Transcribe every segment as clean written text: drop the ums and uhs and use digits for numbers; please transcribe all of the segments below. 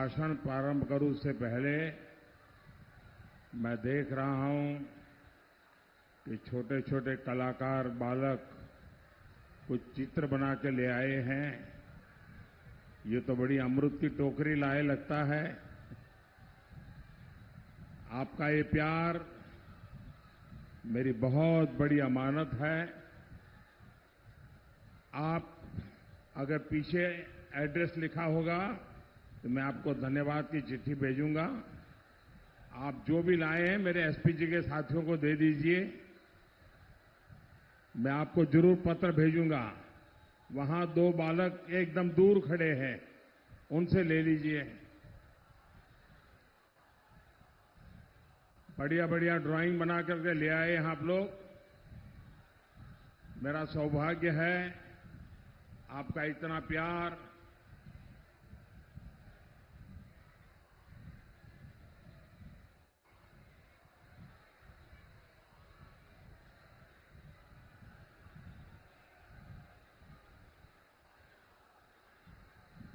भाषण प्रारंभ करूं उससे पहले मैं देख रहा हूं कि छोटे छोटे कलाकार बालक कुछ चित्र बना के ले आए हैं। ये तो बड़ी अमृत की टोकरी लाए लगता है। आपका ये प्यार मेरी बहुत बड़ी अमानत है। आप अगर पीछे एड्रेस लिखा होगा तो मैं आपको धन्यवाद की चिट्ठी भेजूंगा। आप जो भी लाए हैं मेरे एसपी जी के साथियों को दे दीजिए। मैं आपको जरूर पत्र भेजूंगा। वहां दो बालक एकदम दूर खड़े हैं, उनसे ले लीजिए। बढ़िया बढ़िया ड्राइंग बना करके ले आए हैं आप लोग। मेरा सौभाग्य है आपका इतना प्यार।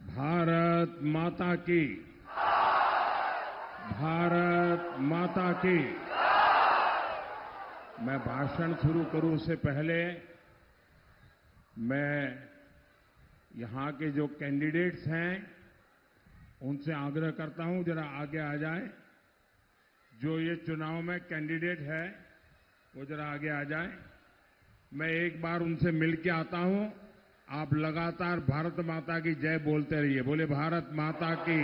भारत माता की, भारत माता की। मैं भाषण शुरू करूं उससे पहले मैं यहां के जो कैंडिडेट्स हैं उनसे आग्रह करता हूं जरा आगे आ जाए। जो ये चुनाव में कैंडिडेट है वो जरा आगे आ जाए। मैं एक बार उनसे मिल के आता हूं। आप लगातार भारत माता की जय बोलते रहिए। बोले भारत माता की।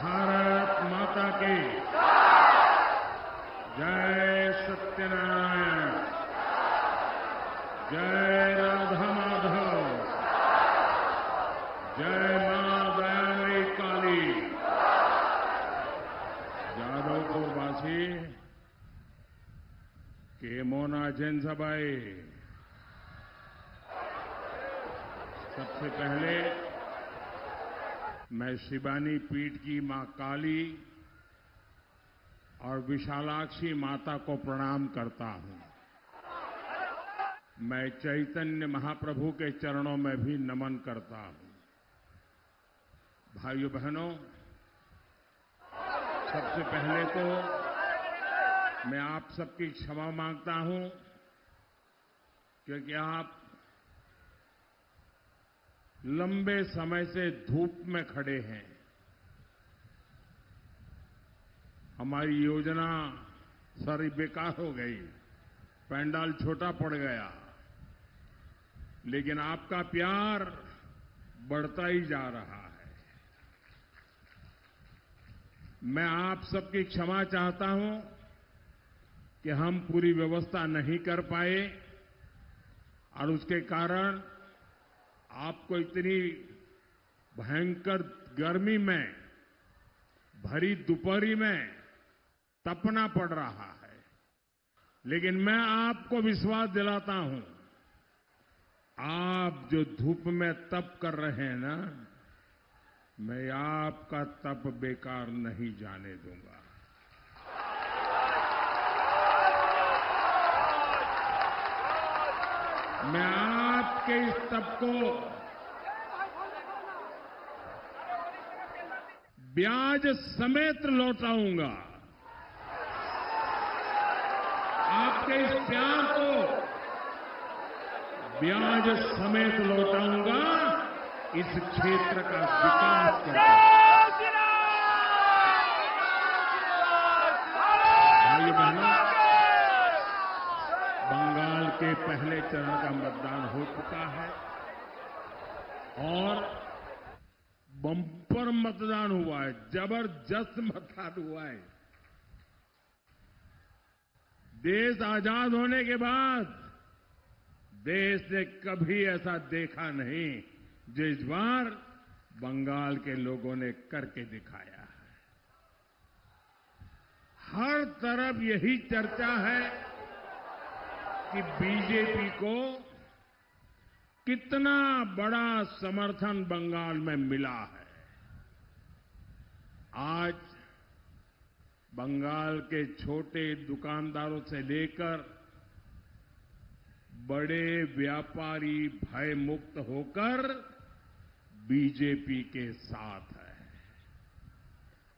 भारत माता की जय। सत्यनारायण, जय राधा माधव, जय मां दयामयी काली। जादवपुरवासी केमोना जैन सभाई। सबसे पहले मैं शिवानी पीठ की मां काली और विशालाक्षी माता को प्रणाम करता हूं। मैं चैतन्य महाप्रभु के चरणों में भी नमन करता हूं। भाइयों बहनों, सबसे पहले तो मैं आप सबकी क्षमा मांगता हूं क्योंकि आप लंबे समय से धूप में खड़े हैं। हमारी योजना सारी बेकार हो गई, पंडाल छोटा पड़ गया, लेकिन आपका प्यार बढ़ता ही जा रहा है। मैं आप सबकी क्षमा चाहता हूं कि हम पूरी व्यवस्था नहीं कर पाए और उसके कारण आपको इतनी भयंकर गर्मी में भरी दोपहरी में तपना पड़ रहा है। लेकिन मैं आपको विश्वास दिलाता हूं, आप जो धूप में तप कर रहे हैं ना, मैं आपका तप बेकार नहीं जाने दूंगा। मैं आपके इस तप को ब्याज समेत लौटाऊंगा। आपके इस प्यार को ब्याज समेत लौटाऊंगा। इस क्षेत्र का विकास करके। भाइयों बहनों, बंगाल के पहले चरण का मतदान हो चुका है। और बम्पर मतदान हुआ है, जबरदस्त मतदान हुआ है। देश आजाद होने के बाद देश ने कभी ऐसा देखा नहीं जो इस बार बंगाल के लोगों ने करके दिखाया है। हर तरफ यही चर्चा है कि बीजेपी को कितना बड़ा समर्थन बंगाल में मिला है। आज बंगाल के छोटे दुकानदारों से लेकर बड़े व्यापारी भय मुक्त होकर बीजेपी के साथ है।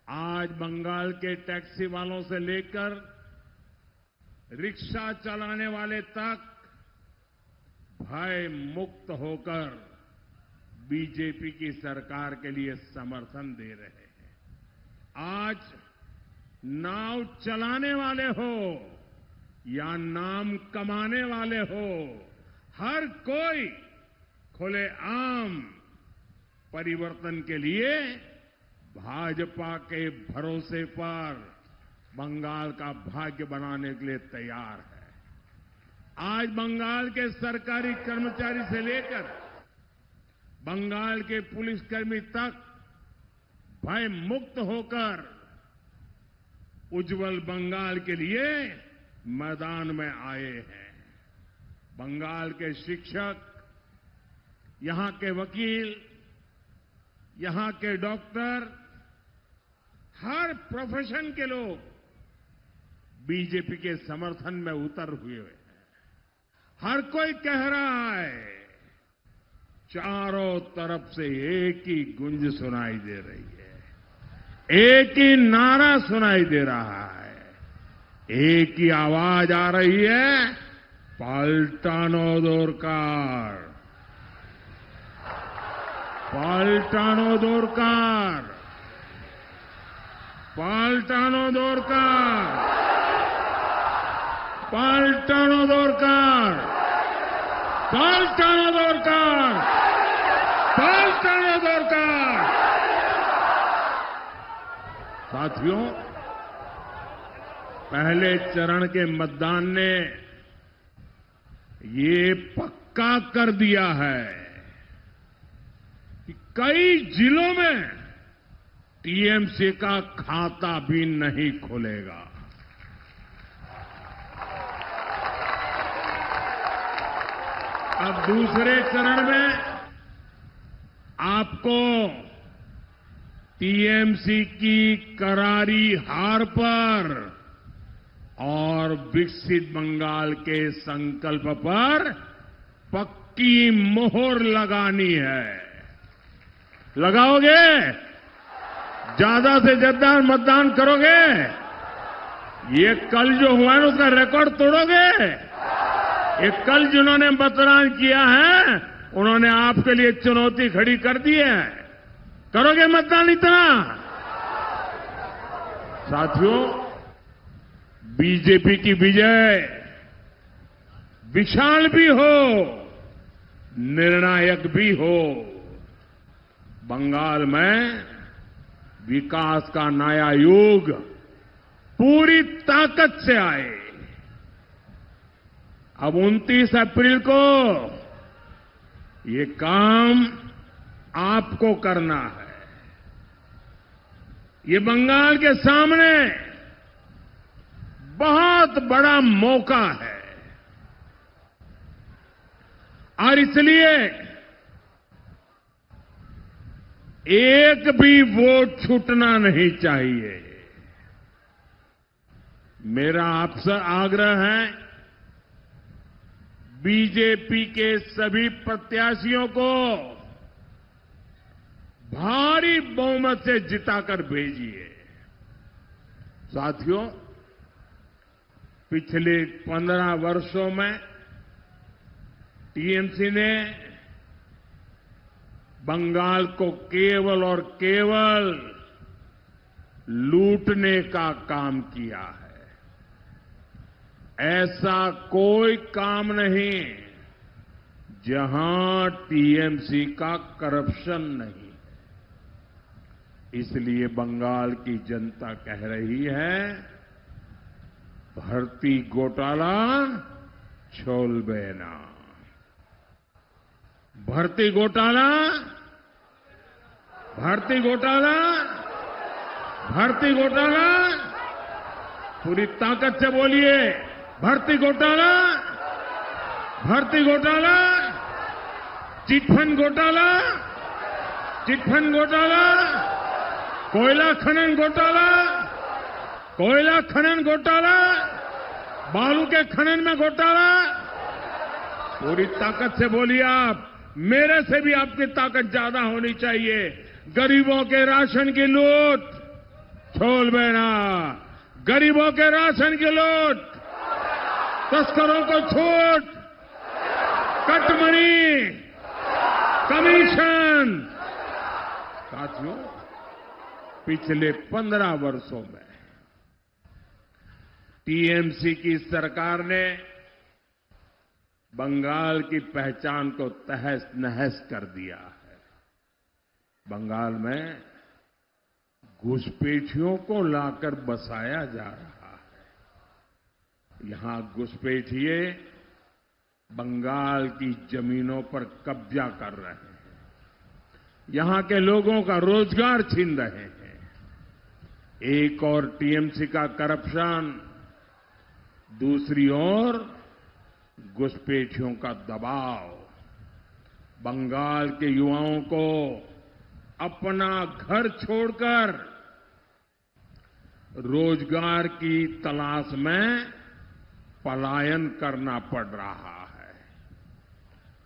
आज बंगाल के टैक्सी वालों से लेकर रिक्शा चलाने वाले तक भय मुक्त होकर बीजेपी की सरकार के लिए समर्थन दे रहे हैं। आज नाव चलाने वाले हो या नाम कमाने वाले हो, हर कोई खुलेआम परिवर्तन के लिए भाजपा के भरोसे पर बंगाल का भाग्य बनाने के लिए तैयार है। आज बंगाल के सरकारी कर्मचारी से लेकर बंगाल के पुलिसकर्मी तक भय मुक्त होकर उज्जवल बंगाल के लिए मैदान में आए हैं। बंगाल के शिक्षक, यहां के वकील, यहां के डॉक्टर, हर प्रोफेशन के लोग बीजेपी के समर्थन में उतर हुए हैं। हर कोई कह रहा है, चारों तरफ से एक ही गुंज सुनाई दे रही है, एक ही नारा सुनाई दे रहा है, एक ही आवाज आ रही है, पाल्टानो दोरकार, पाल्टानो दोरकार, पाल्टानो दोरकार, पाल्टानो दोरकार, पाल्टानो दोरकार, पाल्टानो दोरकार। साथियों, पहले चरण के मतदान ने ये पक्का कर दिया है कि कई जिलों में टीएमसी का खाता भी नहीं खुलेगा। अब दूसरे चरण में आपको टीएमसी की करारी हार पर और विकसित बंगाल के संकल्प पर पक्की मोहर लगानी है। लगाओगे? ज्यादा से ज्यादा मतदान करोगे? ये कल जो हुआ है उसका रिकॉर्ड तोड़ोगे? ये कल जिन्होंने मतदान किया है उन्होंने आपके लिए चुनौती खड़ी कर दी है। करोगे मतदान इतना? साथियों, बीजेपी की विजय विशाल भी हो, निर्णायक भी हो। बंगाल में विकास का नया युग पूरी ताकत से आए। अब 29 अप्रैल को ये काम आपको करना है। ये बंगाल के सामने बहुत बड़ा मौका है और इसलिए एक भी वोट छूटना नहीं चाहिए। मेरा आपसे आग्रह है, बीजेपी के सभी प्रत्याशियों को भारी बहुमत से जिताकर भेजिए। साथियों, पिछले 15 वर्षों में टीएमसी ने बंगाल को केवल और केवल लूटने का काम किया है। ऐसा कोई काम नहीं जहां टीएमसी का करप्शन नहीं। इसलिए बंगाल की जनता कह रही है, भर्ती घोटाला छोलबेना। भर्ती घोटाला, भर्ती घोटाला, भर्ती घोटाला, पूरी ताकत से बोलिए, भर्ती घोटाला, भर्ती घोटाला, चिटफंड घोटाला, चिटफंड घोटाला, कोयला खनन घोटाला, कोयला खनन घोटाला, बालू के खनन में घोटाला। पूरी ताकत से बोलिए आप, मेरे से भी आपकी ताकत ज्यादा होनी चाहिए। गरीबों के राशन की लूट छोलबेना, गरीबों के राशन की लूट, तस्करों को छूट, कटमनी, कमीशन। साथियों, पिछले 15 वर्षों में टीएमसी की सरकार ने बंगाल की पहचान को तहस नहस कर दिया है। बंगाल में घुसपैठियों को लाकर बसाया जा रहा है। यहां घुसपैठिए बंगाल की जमीनों पर कब्जा कर रहे हैं, यहां के लोगों का रोजगार छीन रहे हैं। एक और टीएमसी का करप्शन, दूसरी ओर घुसपैठियों का दबाव बंगाल के युवाओं को अपना घर छोड़कर रोजगार की तलाश में पलायन करना पड़ रहा है।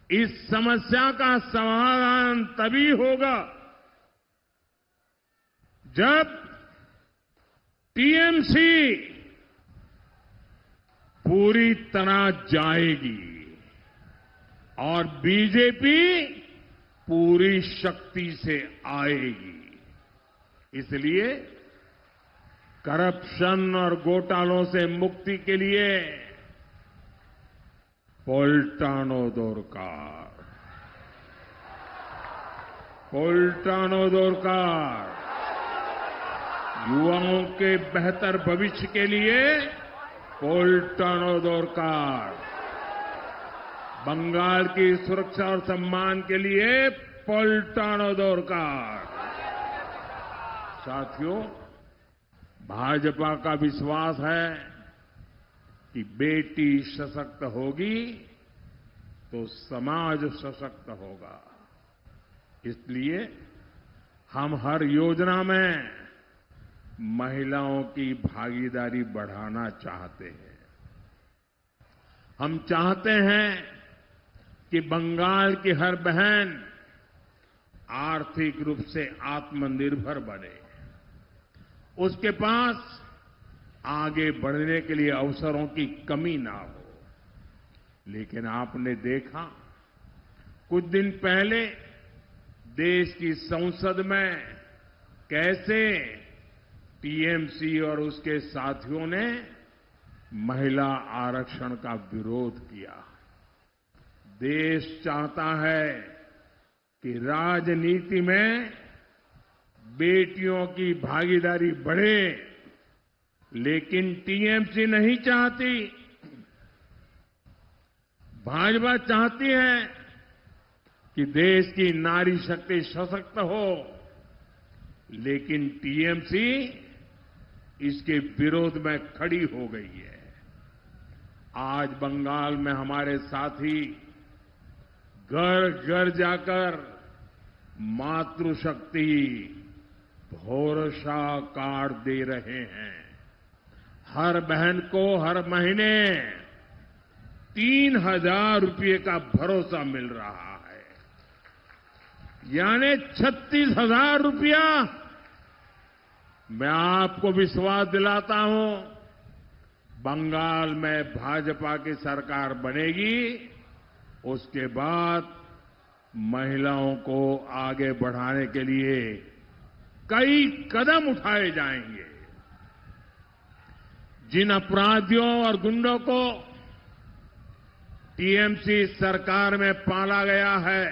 इस समस्या का समाधान तभी होगा जब टीएमसी पूरी तरह जाएगी और बीजेपी पूरी शक्ति से आएगी। इसलिए करप्शन और घोटालों से मुक्ति के लिए पोल्टानो दोरकार, पोल्टानो दोरकार, युवाओं के बेहतर भविष्य के लिए पोल्टानो दोरकार, बंगाल की सुरक्षा और सम्मान के लिए पोल्टानो दोरकार। साथियों, भाजपा का विश्वास है कि बेटी सशक्त होगी तो समाज सशक्त होगा। इसलिए हम हर योजना में महिलाओं की भागीदारी बढ़ाना चाहते हैं। हम चाहते हैं कि बंगाल की हर बहन आर्थिक रूप से आत्मनिर्भर बने, उसके पास आगे बढ़ने के लिए अवसरों की कमी ना हो। लेकिन आपने देखा, कुछ दिन पहले देश की संसद में कैसे टीएमसी और उसके साथियों ने महिला आरक्षण का विरोध किया। देश चाहता है कि राजनीति में बेटियों की भागीदारी बढ़े, लेकिन टीएमसी नहीं चाहती। भाजपा चाहती है कि देश की नारी शक्ति सशक्त हो, लेकिन टीएमसी इसके विरोध में खड़ी हो गई है। आज बंगाल में हमारे साथी घर घर जाकर मातृशक्ति भरोसा कार्ड दे रहे हैं। हर बहन को हर महीने 3,000 रुपये का भरोसा मिल रहा है, यानी 36,000 रुपया। मैं आपको विश्वास दिलाता हूं, बंगाल में भाजपा की सरकार बनेगी, उसके बाद महिलाओं को आगे बढ़ाने के लिए कई कदम उठाए जाएंगे। जिन अपराधियों और गुंडों को टीएमसी सरकार में पाला गया है।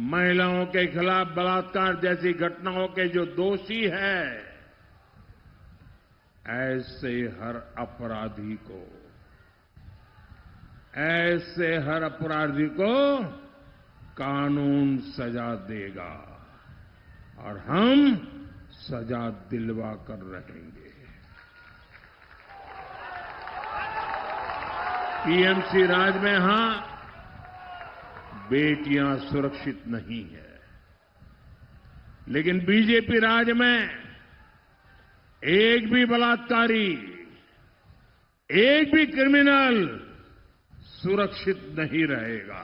महिलाओं के खिलाफ बलात्कार जैसी घटनाओं के जो दोषी हैं, ऐसे हर अपराधी को कानून सजा देगा और हम सजा दिलवा कर रहेंगे। टीएमसी राज में बेटियां सुरक्षित नहीं है, लेकिन बीजेपी राज में एक भी बलात्कारी, एक भी क्रिमिनल सुरक्षित नहीं रहेगा।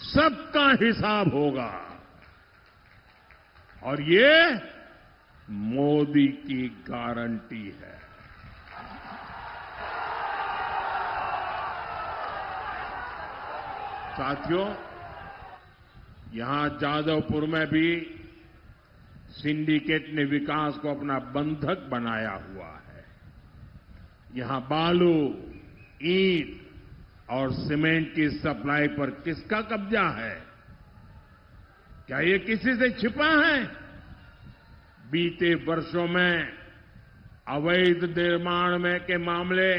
सबका हिसाब होगा और ये मोदी की गारंटी है। साथियों, यहां जादवपुर में भी सिंडिकेट ने विकास को अपना बंधक बनाया हुआ है। यहां बालू, ईंट और सीमेंट की सप्लाई पर किसका कब्जा है? क्या ये किसी से छिपा है? बीते वर्षों में अवैध निर्माण में के मामले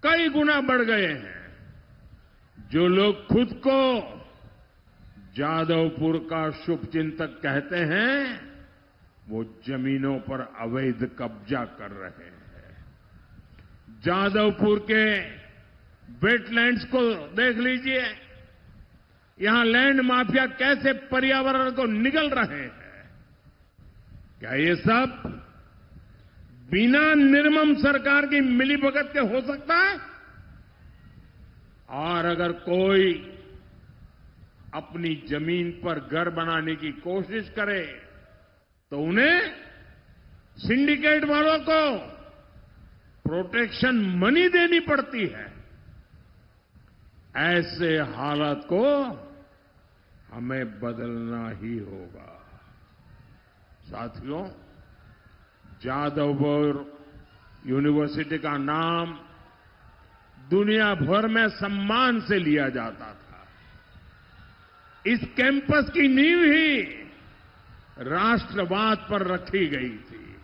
कई गुना बढ़ गए हैं। जो लोग खुद को जादवपुर का शुभचिंतक कहते हैं, वो जमीनों पर अवैध कब्जा कर रहे हैं। जादवपुर के वेटलैंड्स को देख लीजिए। यहां लैंड माफिया कैसे पर्यावरण को निगल रहे हैं। क्या ये सब बिना निर्मम सरकार की मिलीभगत के हो सकता है? और अगर कोई अपनी जमीन पर घर बनाने की कोशिश करे तो उन्हें सिंडिकेट वालों को प्रोटेक्शन मनी देनी पड़ती है। ऐसे हालात को हमें बदलना ही होगा। साथियों, जादवपुर यूनिवर्सिटी का नाम दुनिया भर में सम्मान से लिया जाता था। इस कैंपस की नींव ही राष्ट्रवाद पर रखी गई थी,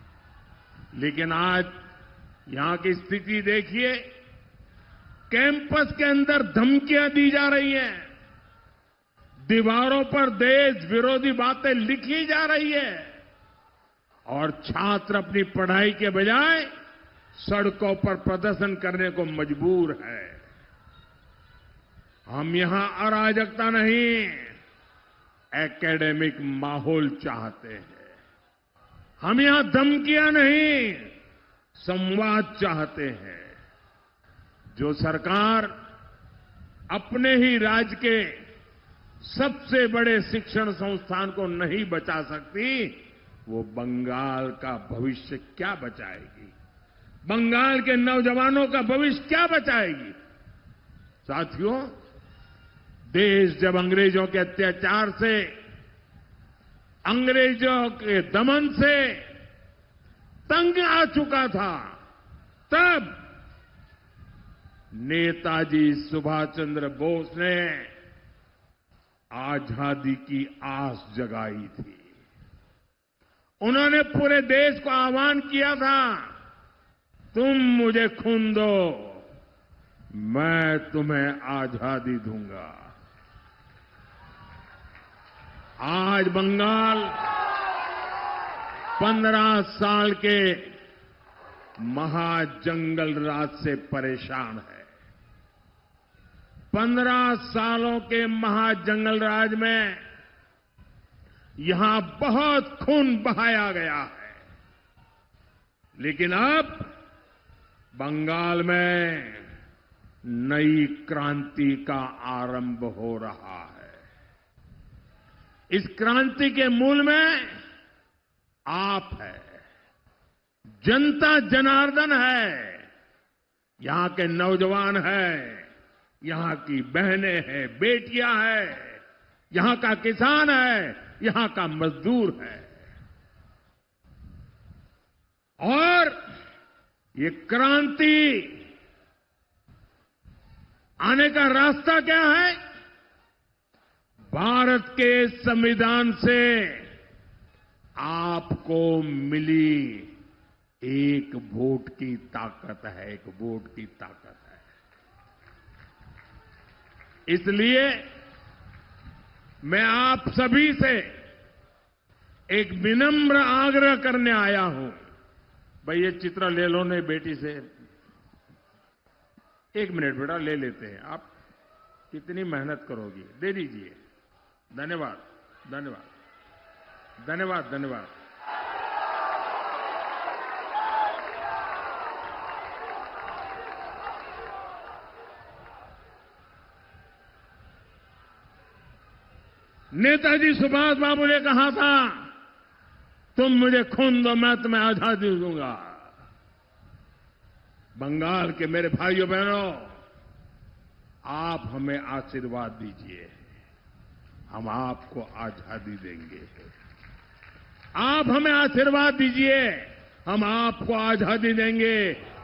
लेकिन आज यहां की स्थिति देखिए। कैंपस के अंदर धमकियां दी जा रही हैं, दीवारों पर देश विरोधी बातें लिखी जा रही है और छात्र अपनी पढ़ाई के बजाय सड़कों पर प्रदर्शन करने को मजबूर है। हम यहां अराजकता नहीं, एकेडमिक माहौल चाहते हैं। हम यहां धमकियां नहीं, संवाद चाहते हैं। जो सरकार अपने ही राज्य के सबसे बड़े शिक्षण संस्थान को नहीं बचा सकती, वो बंगाल का भविष्य क्या बचाएगी? बंगाल के नौजवानों का भविष्य क्या बचाएगी? साथियों, देश जब अंग्रेजों के अत्याचार से, अंग्रेजों के दमन से तंग आ चुका था, तब नेताजी सुभाष चंद्र बोस ने आजादी की आस जगाई थी। उन्होंने पूरे देश को आह्वान किया था, तुम मुझे खून दो, मैं तुम्हें आजादी दूंगा। आज बंगाल 15 साल के महाजंगल राज से परेशान है। 15 सालों के महाजंगल राज में यहां बहुत खून बहाया गया है, लेकिन अब बंगाल में नई क्रांति का आरंभ हो रहा है। इस क्रांति के मूल में आप है, जनता जनार्दन है, यहां के नौजवान हैं, यहां की बहनें हैं, बेटियां हैं, यहां का किसान है, यहां का मजदूर है। और ये क्रांति आने का रास्ता क्या है? भारत के संविधान से आपको मिली एक वोट की ताकत है, एक वोट की ताकत है। इसलिए मैं आप सभी से एक विनम्र आग्रह करने आया हूं। भाई ये चित्र ले लो ने बेटी से। एक मिनट बेटा ले लेते हैं, आप कितनी मेहनत करोगी, दे दीजिए। धन्यवाद, धन्यवाद, धन्यवाद, धन्यवाद। नेताजी सुभाष बाबू ने कहा था, तुम मुझे खून दो, मैं तुम्हें आजादी दूंगा। बंगाल के मेरे भाइयों बहनों, आप हमें आशीर्वाद दीजिए, हम आपको आजादी देंगे। आप हमें आशीर्वाद दीजिए, हम आपको आजादी देंगे।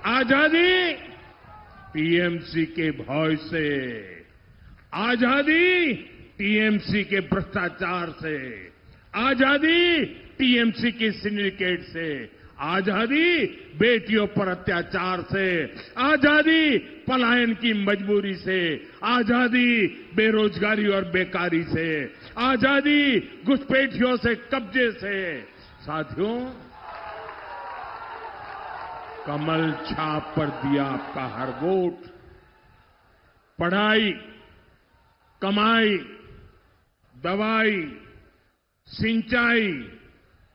आजादी टीएमसी के भय से, आजादी टीएमसी के भ्रष्टाचार से, आजादी टीएमसी की सिंडिकेट से, आजादी बेटियों पर अत्याचार से, आजादी पलायन की मजबूरी से, आजादी बेरोजगारी और बेकारी से, आजादी घुसपैठियों से, कब्जे से। साथियों, कमल छाप पर दिया आपका हर वोट पढ़ाई, कमाई, दवाई, सिंचाई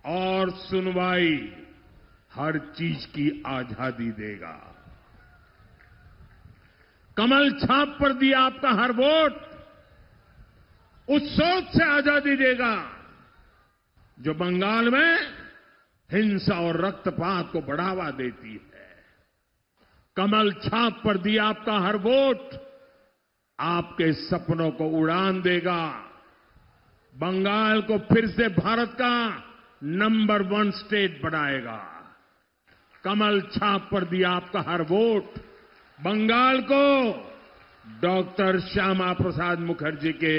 और सुनवाई, हर चीज की आजादी देगा। कमल छाप पर दिया आपका हर वोट उस सोच से आजादी देगा जो बंगाल में हिंसा और रक्तपात को बढ़ावा देती है। कमल छाप पर दिया आपका हर वोट आपके सपनों को उड़ान देगा, बंगाल को फिर से भारत का नंबर 1 स्टेट बनाएगा। कमल छाप पर दिया आपका हर वोट बंगाल को डॉक्टर श्यामा प्रसाद मुखर्जी के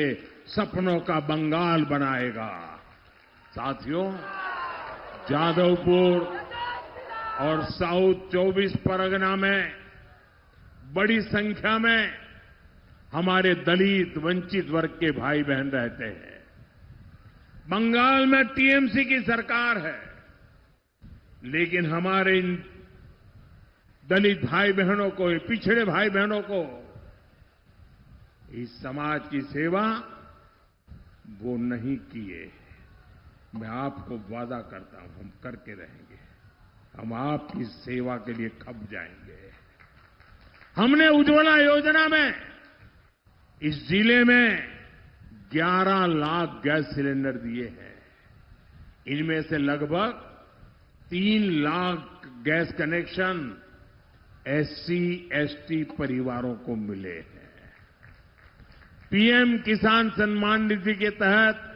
सपनों का बंगाल बनाएगा। साथियों, जादवपुर और साउथ 24 परगना में बड़ी संख्या में हमारे दलित वंचित वर्ग के भाई बहन रहते हैं। बंगाल में टीएमसी की सरकार है, लेकिन हमारे इन दलित भाई बहनों को, पिछड़े भाई बहनों को इस समाज की सेवा वो नहीं किए। मैं आपको वादा करता हूं, हम करके रहेंगे। हम आपकी सेवा के लिए खप जाएंगे। हमने उज्ज्वला योजना में इस जिले में 11 लाख गैस सिलेंडर दिए हैं। इनमें से लगभग 3 लाख गैस कनेक्शन SC/ST परिवारों को मिले हैं। पीएम किसान सम्मान निधि के तहत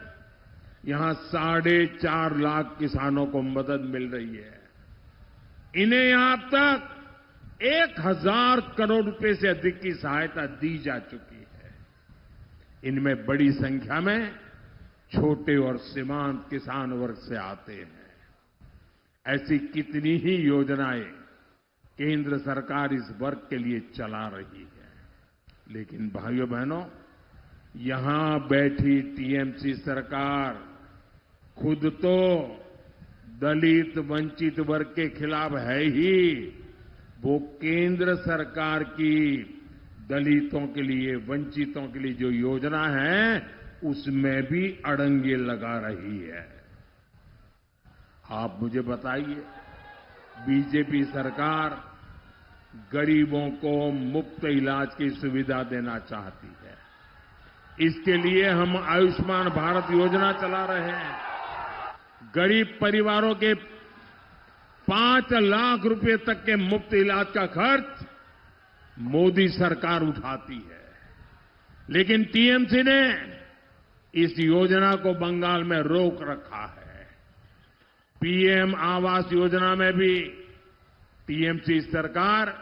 यहां 4.5 लाख किसानों को मदद मिल रही है। इन्हें यहां अब तक 1000 करोड़ रुपए से अधिक की सहायता दी जा चुकी है। इनमें बड़ी संख्या में छोटे और सीमांत किसान वर्ग से आते हैं। ऐसी कितनी ही योजनाएं केंद्र सरकार इस वर्ग के लिए चला रही है। लेकिन भाइयों बहनों, यहां बैठी टीएमसी सरकार खुद तो दलित वंचित वर्ग के खिलाफ है ही, वो केंद्र सरकार की दलितों के लिए, वंचितों के लिए जो योजना है उसमें भी अड़ंगे लगा रही है। आप मुझे बताइए, बीजेपी सरकार गरीबों को मुफ्त इलाज की सुविधा देना चाहती है। इसके लिए हम आयुष्मान भारत योजना चला रहे हैं। गरीब परिवारों के 5 लाख रुपए तक के मुफ्त इलाज का खर्च मोदी सरकार उठाती है। लेकिन टीएमसी ने इस योजना को बंगाल में रोक रखा है। पीएम आवास योजना में भी टीएमसी सरकार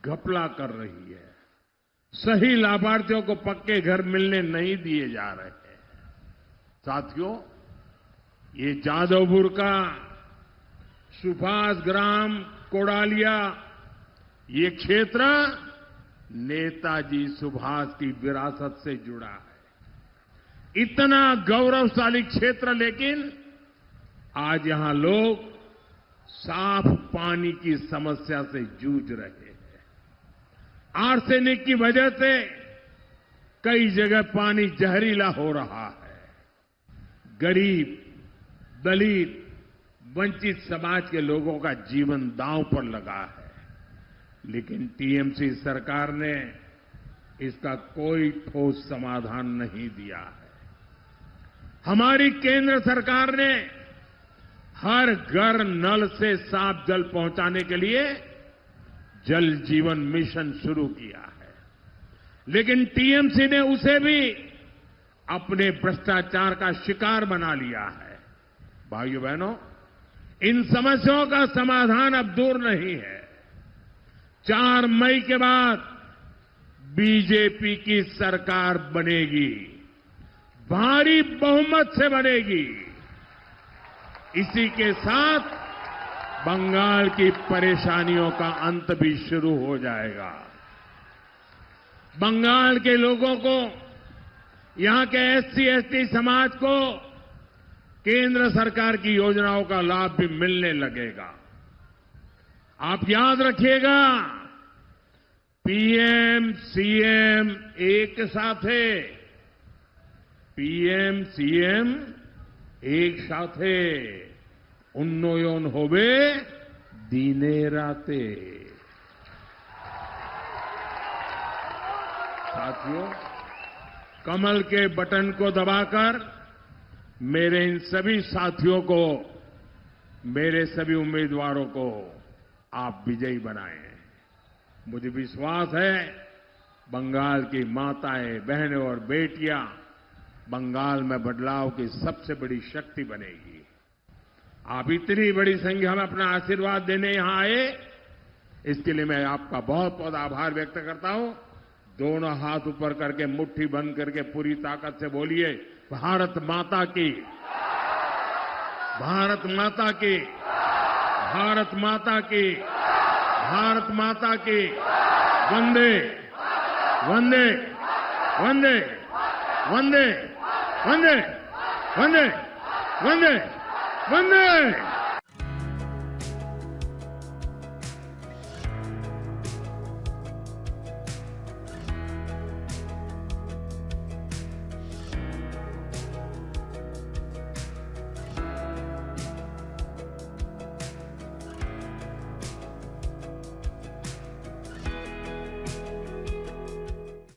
घपला कर रही है। सही लाभार्थियों को पक्के घर मिलने नहीं दिए जा रहे हैं। साथियों, ये जादवपुर का सुभाष ग्राम कोडालिया ये क्षेत्र नेताजी सुभाष की विरासत से जुड़ा है। इतना गौरवशाली क्षेत्र, लेकिन आज यहां लोग साफ पानी की समस्या से जूझ रहे हैं। आर्सेनिक की वजह से कई जगह पानी जहरीला हो रहा है। गरीब, दलित, वंचित समाज के लोगों का जीवन दांव पर लगा है। लेकिन टीएमसी सरकार ने इसका कोई ठोस समाधान नहीं दिया है। हमारी केंद्र सरकार ने हर घर नल से साफ जल पहुंचाने के लिए जल जीवन मिशन शुरू किया है। लेकिन टीएमसी ने उसे भी अपने भ्रष्टाचार का शिकार बना लिया है। भाइयों बहनों, इन समस्याओं का समाधान अब दूर नहीं है। 4 मई के बाद बीजेपी की सरकार बनेगी, भारी बहुमत से बनेगी। इसी के साथ बंगाल की परेशानियों का अंत भी शुरू हो जाएगा। बंगाल के लोगों को, यहां के एससी एसटी समाज को केंद्र सरकार की योजनाओं का लाभ भी मिलने लगेगा। आप याद रखिएगा, पीएम सीएम एक साथ है। पीएम सीएम एक साथ है। उन्नयन होवे दीने राते। साथियों, कमल के बटन को दबाकर मेरे इन सभी साथियों को, मेरे सभी उम्मीदवारों को आप विजयी बनाएं। मुझे विश्वास है बंगाल की माताएं, बहनें और बेटियां बंगाल में बदलाव की सबसे बड़ी शक्ति बनेगी। आप इतनी बड़ी संख्या में अपना आशीर्वाद देने यहां आए, इसके लिए मैं आपका बहुत बहुत आभार व्यक्त करता हूं। दोनों हाथ ऊपर करके मुट्ठी बंद करके पूरी ताकत से बोलिए, भारत माता की, भारत माता की, भारत माता की, भारत माता की। वंदे वंदे वंदे वंदे वंदे वंदे वंदे वंदे